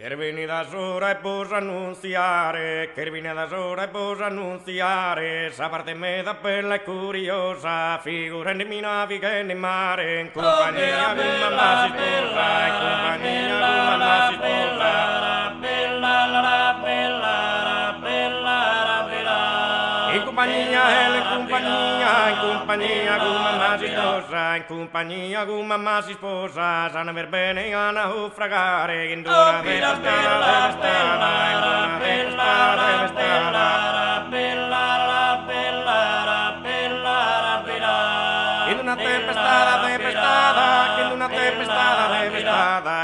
Che vieni da sola e posso annunziare, che vieni da sola e posso annunziare, sa parte me da bella e curiosa, figura di naviga nel mare, in compagnia di mamma si sposa, in compagnia di mamma si sposa. In compagnia con mamma si sposa, in compagnia con mamma si sposa, sanno per bene a naufragare, in una tempestata, deve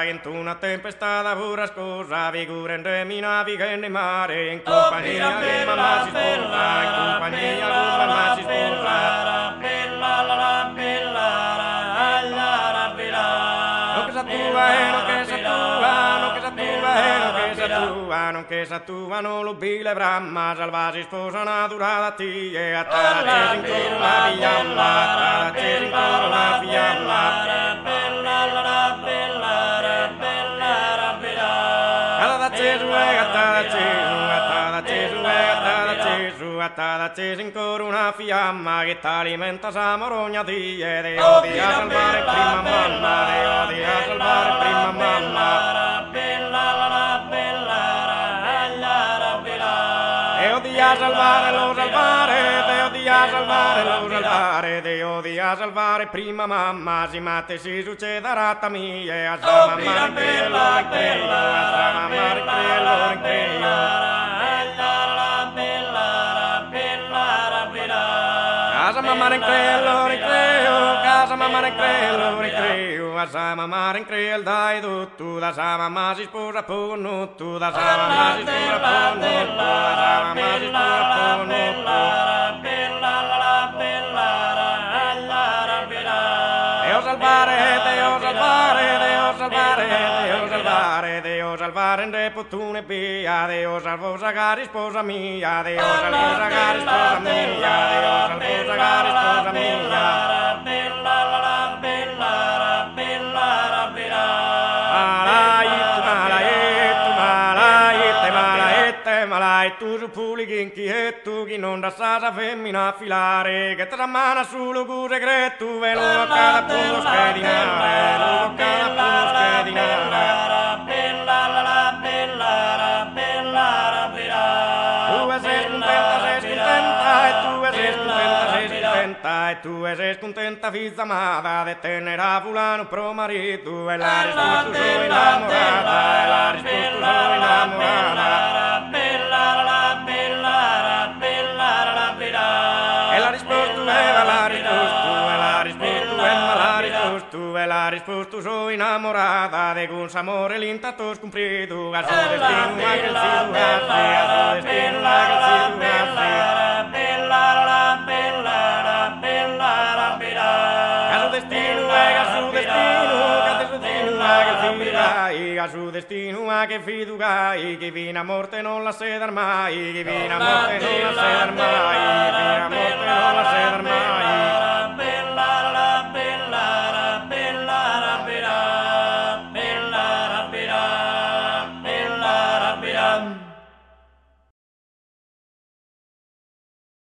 in una tempestata burrascosa, figura in remi naviga e nel mare, in compagnia di mamma si sposa, in compagnia di mamma si sposa. Non che sa tua, non che sa tua, non che sa tua, non che sa tua, non che sa tua, non lo bile bramma, salva si sposa naturale tie, a tala in corona fiamma, a tala in corona fiamma. Attala accesa in coro una fiamma che t'alimenta sa morogna di e odi a salvare prima mamma, te odi a salvare prima mamma. E odi a salvare, lo salvare, te odi a salvare, lo salvare, te odi a salvare prima mamma, si matte si succederà a mia, a sa mamma in quello, a sa mamma in quello, in quello. Casa mamma in crello, ricreo, casa mamma in crello, ricreo, a sa mamma in crello dai tutto, da sa mamma si sposa ponutto, da sa mamma si sposa ponutto, da sa mamma si sposa ponutto. Deo salvare, Deo salvare, Deo salvare, Deo salvare, Deo salvare in reputune pia, Deo salvo sagari sposa mia, Deo salvo sagari sposa mia, Deo salvo sagari sposa mia. Malai tu su pulichinchi e tu chi non da sa femmina affilare, che te la mano sullo cure che tu ve lo cada puno schedinare, lo cada puno schedinare. E tu sei contenta figlia amata di tenere a fulano pro marito e la risposta sono innamorata, e la risposta sono innamorata. E la risposta è la risposta, e la risposta è la risposta, e la risposta sono innamorata di un amore l'intanto scomprito, a suo destino anche il figlio a suo destino anche il figlio a a su destino a che fidugai, che fino a morte non la seder mai, che fino a morte non la seder mai.